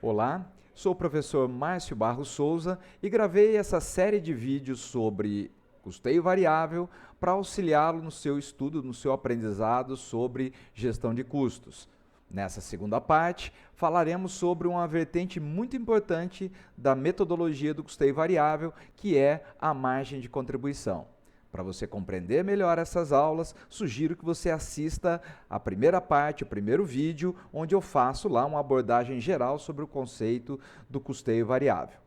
Olá, sou o professor Márcio Barros Souza e gravei essa série de vídeos sobre custeio variável para auxiliá-lo no seu estudo, no seu aprendizado sobre gestão de custos. Nessa segunda parte, falaremos sobre uma vertente muito importante da metodologia do custeio variável, que é a margem de contribuição. Para você compreender melhor essas aulas, sugiro que você assista a primeira parte, o primeiro vídeo, onde eu faço lá uma abordagem geral sobre o conceito do custeio variável.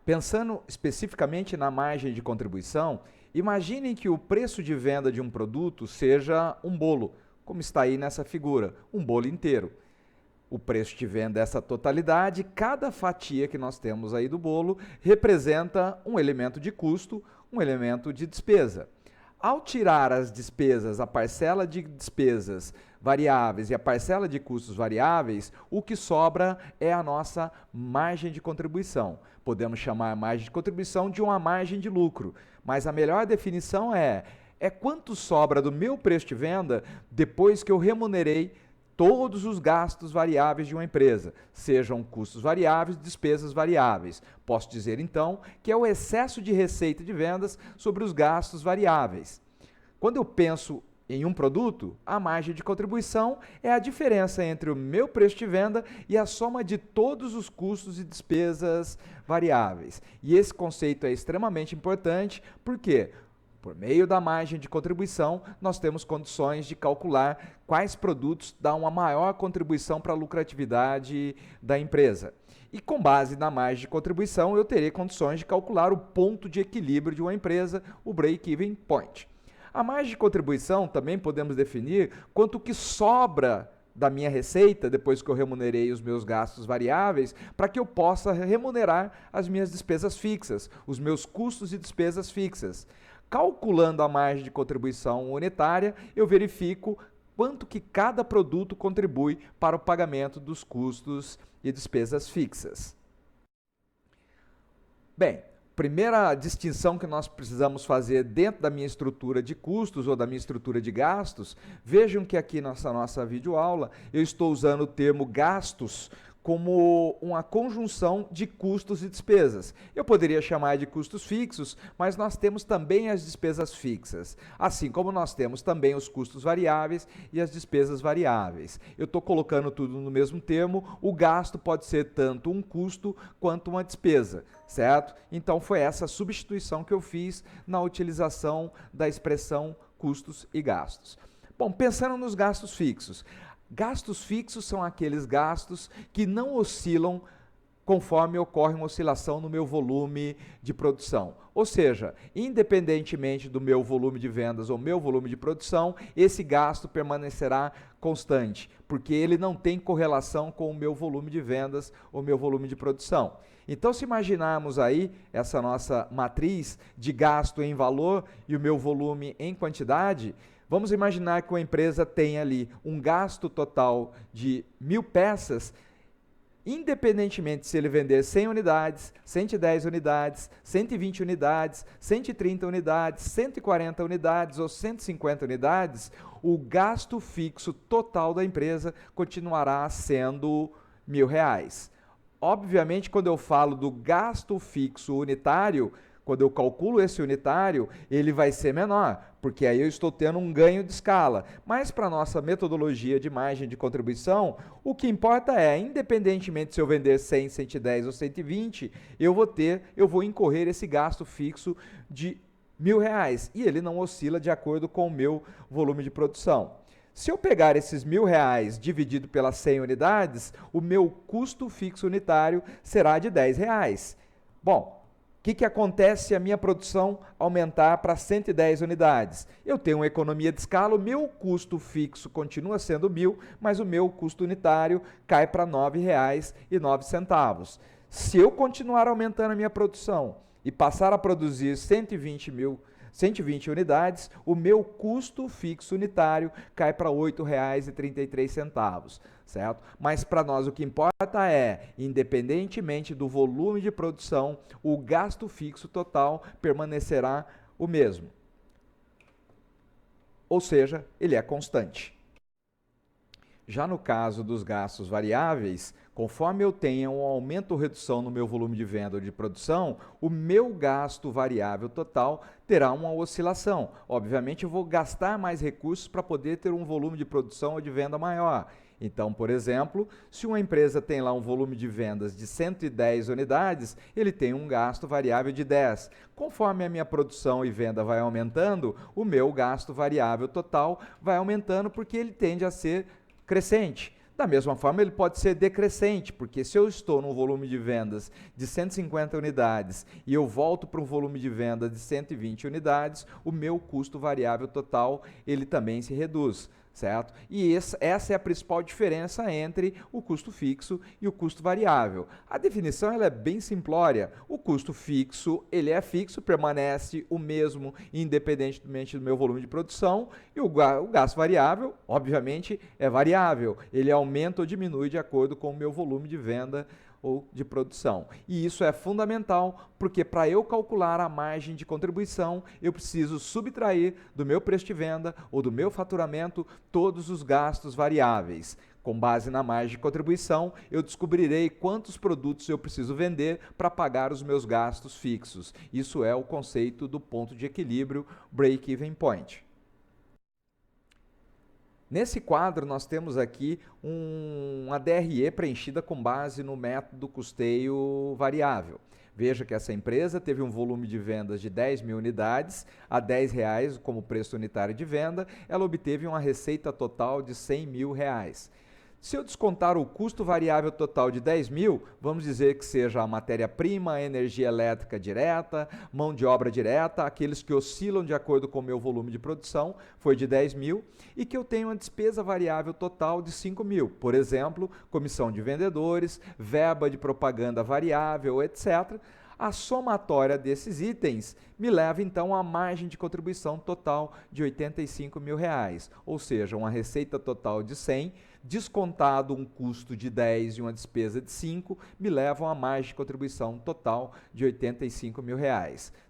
Pensando especificamente na margem de contribuição, imaginem que o preço de venda de um produto seja um bolo, como está aí nessa figura, um bolo inteiro. O preço de venda dessa totalidade, cada fatia que nós temos aí do bolo representa um elemento de custo, um elemento de despesa. Ao tirar as despesas, a parcela de despesas variáveis e a parcela de custos variáveis, o que sobra é a nossa margem de contribuição. Podemos chamar a margem de contribuição de uma margem de lucro, mas a melhor definição é quanto sobra do meu preço de venda depois que eu remunerei todos os gastos variáveis de uma empresa, sejam custos variáveis, despesas variáveis. Posso dizer, então, que é o excesso de receita de vendas sobre os gastos variáveis. Quando eu penso em um produto, a margem de contribuição é a diferença entre o meu preço de venda e a soma de todos os custos e despesas variáveis. E esse conceito é extremamente importante, por quê? Por meio da margem de contribuição, nós temos condições de calcular quais produtos dão uma maior contribuição para a lucratividade da empresa. E com base na margem de contribuição, eu terei condições de calcular o ponto de equilíbrio de uma empresa, o break-even point. A margem de contribuição também podemos definir quanto que sobra da minha receita, depois que eu remunerei os meus gastos variáveis, para que eu possa remunerar as minhas despesas fixas, os meus custos e despesas fixas. Calculando a margem de contribuição unitária, eu verifico quanto que cada produto contribui para o pagamento dos custos e despesas fixas. Bem, primeira distinção que nós precisamos fazer dentro da minha estrutura de custos ou da minha estrutura de gastos, vejam que aqui nessa nossa videoaula eu estou usando o termo gastos como uma conjunção de custos e despesas. Eu poderia chamar de custos fixos, mas nós temos também as despesas fixas, assim como nós temos também os custos variáveis e as despesas variáveis. Eu estou colocando tudo no mesmo termo, o gasto pode ser tanto um custo quanto uma despesa, certo? Então foi essa substituição que eu fiz na utilização da expressão custos e gastos. Bom, pensando nos gastos fixos, gastos fixos são aqueles gastos que não oscilam conforme ocorre uma oscilação no meu volume de produção. Ou seja, independentemente do meu volume de vendas ou meu volume de produção, esse gasto permanecerá constante, porque ele não tem correlação com o meu volume de vendas ou meu volume de produção. Então, se imaginarmos aí essa nossa matriz de gasto em valor e o meu volume em quantidade, vamos imaginar que uma empresa tem ali um gasto total de 1.000 peças, independentemente se ele vender 100 unidades, 110 unidades, 120 unidades, 130 unidades, 140 unidades ou 150 unidades, o gasto fixo total da empresa continuará sendo R$ 1.000. Obviamente, quando eu falo do gasto fixo unitário, quando eu calculo esse unitário, ele vai ser menor, porque aí eu estou tendo um ganho de escala. Mas para a nossa metodologia de margem de contribuição, o que importa é, independentemente se eu vender 100, 110 ou 120, eu vou incorrer esse gasto fixo de R$ 1.000, e ele não oscila de acordo com o meu volume de produção. Se eu pegar esses R$ 1.000 dividido pelas 100 unidades, o meu custo fixo unitário será de R$ 10. Bom, o que acontece se a minha produção aumentar para 110 unidades? Eu tenho uma economia de escala, o meu custo fixo continua sendo 1.000, mas o meu custo unitário cai para R$ 9,09. Se eu continuar aumentando a minha produção e passar a produzir 120 unidades, o meu custo fixo unitário cai para R$ 8,33, certo? Mas para nós o que importa é, independentemente do volume de produção, o gasto fixo total permanecerá o mesmo. Ou seja, ele é constante. Já no caso dos gastos variáveis, conforme eu tenha um aumento ou redução no meu volume de venda ou de produção, o meu gasto variável total terá uma oscilação. Obviamente, eu vou gastar mais recursos para poder ter um volume de produção ou de venda maior. Então, por exemplo, se uma empresa tem lá um volume de vendas de 110 unidades, ele tem um gasto variável de 10. Conforme a minha produção e venda vai aumentando, o meu gasto variável total vai aumentando porque ele tende a ser crescente. Da mesma forma, ele pode ser decrescente, porque se eu estou num volume de vendas de 150 unidades e eu volto para um volume de venda de 120 unidades, o meu custo variável total ele também se reduz. Certo? E essa é a principal diferença entre o custo fixo e o custo variável. A definição ela é bem simplória. O custo fixo, ele é fixo, permanece o mesmo independentemente do meu volume de produção, e o gasto variável, obviamente, é variável. Ele aumenta ou diminui de acordo com o meu volume de venda ou de produção. E isso é fundamental, porque para eu calcular a margem de contribuição, eu preciso subtrair do meu preço de venda ou do meu faturamento todos os gastos variáveis. Com base na margem de contribuição, eu descobrirei quantos produtos eu preciso vender para pagar os meus gastos fixos. Isso é o conceito do ponto de equilíbrio, break-even point. Nesse quadro, nós temos aqui uma DRE preenchida com base no método custeio variável. Veja que essa empresa teve um volume de vendas de 10 mil unidades a R$10 como preço unitário de venda, ela obteve uma receita total de R$100 mil. Se eu descontar o custo variável total de 10 mil, vamos dizer que seja a matéria-prima, a energia elétrica direta, mão de obra direta, aqueles que oscilam de acordo com o meu volume de produção, foi de 10 mil, e que eu tenho uma despesa variável total de 5 mil. Por exemplo, comissão de vendedores, verba de propaganda variável, etc. A somatória desses itens me leva então a margem de contribuição total de R$85 mil, ou seja, uma receita total de 100, descontado um custo de 10 e uma despesa de 5, me levam a margem de contribuição total de R$85 mil.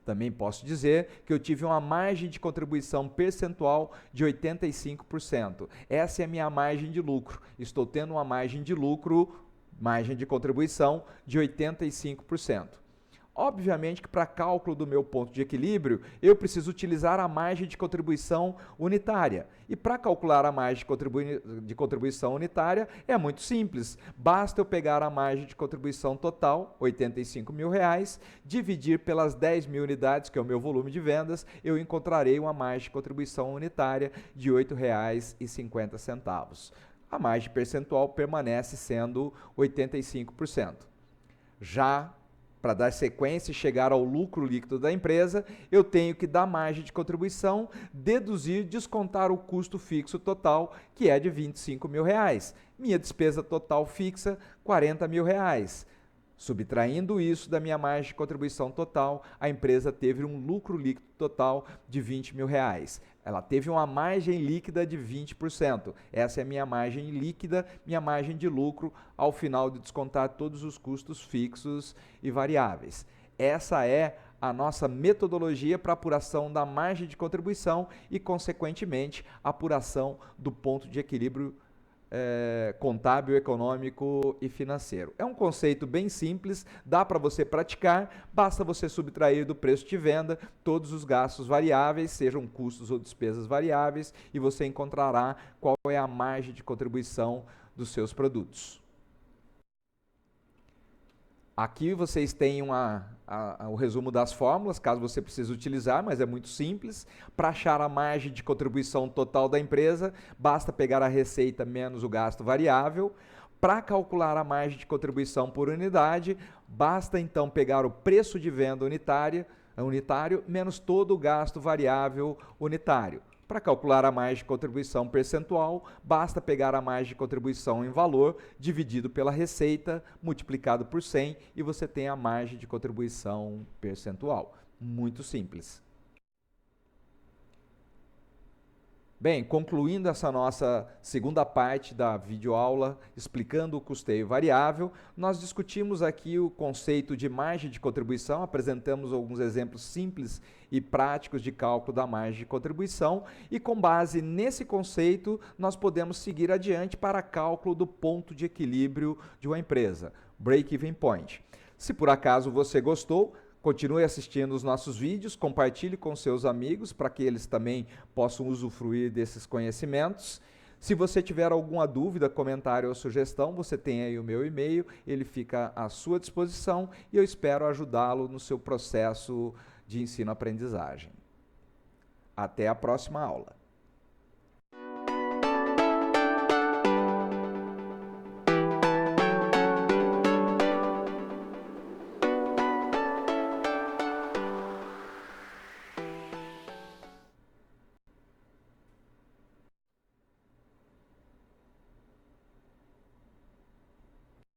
Também posso dizer que eu tive uma margem de contribuição percentual de 85%. Essa é a minha margem de lucro. Estou tendo uma margem de lucro, margem de contribuição de 85%. Obviamente que para cálculo do meu ponto de equilíbrio, eu preciso utilizar a margem de contribuição unitária. E para calcular a margem de contribuição unitária é muito simples. Basta eu pegar a margem de contribuição total, R$85 mil, dividir pelas 10 mil unidades, que é o meu volume de vendas, eu encontrarei uma margem de contribuição unitária de R$8,50. A margem percentual permanece sendo 85%. Já para dar sequência e chegar ao lucro líquido da empresa, eu tenho que dar margem de contribuição, deduzir, descontar o custo fixo total, que é de R$25 mil. Minha despesa total fixa, R$40 mil. Subtraindo isso da minha margem de contribuição total, a empresa teve um lucro líquido total de R$20 mil. Ela teve uma margem líquida de 20%. Essa é a minha margem líquida, minha margem de lucro, ao final de descontar todos os custos fixos e variáveis. Essa é a nossa metodologia para apuração da margem de contribuição e, consequentemente, apuração do ponto de equilíbrio contábil, econômico e financeiro. É um conceito bem simples, dá para você praticar, basta você subtrair do preço de venda todos os gastos variáveis, sejam custos ou despesas variáveis, e você encontrará qual é a margem de contribuição dos seus produtos. Aqui vocês têm o resumo das fórmulas, caso você precise utilizar, mas é muito simples. Para achar a margem de contribuição total da empresa, basta pegar a receita menos o gasto variável. Para calcular a margem de contribuição por unidade, basta então pegar o preço de venda unitário menos todo o gasto variável unitário. Para calcular a margem de contribuição percentual, basta pegar a margem de contribuição em valor dividido pela receita, multiplicado por 100, e você tem a margem de contribuição percentual. Muito simples. Bem, concluindo essa nossa segunda parte da videoaula explicando o custeio variável, nós discutimos aqui o conceito de margem de contribuição, apresentamos alguns exemplos simples e práticos de cálculo da margem de contribuição e com base nesse conceito nós podemos seguir adiante para cálculo do ponto de equilíbrio de uma empresa, break-even point. Se por acaso você gostou, continue assistindo os nossos vídeos, compartilhe com seus amigos para que eles também possam usufruir desses conhecimentos. Se você tiver alguma dúvida, comentário ou sugestão, você tem aí o meu e-mail, ele fica à sua disposição e eu espero ajudá-lo no seu processo de ensino-aprendizagem. Até a próxima aula.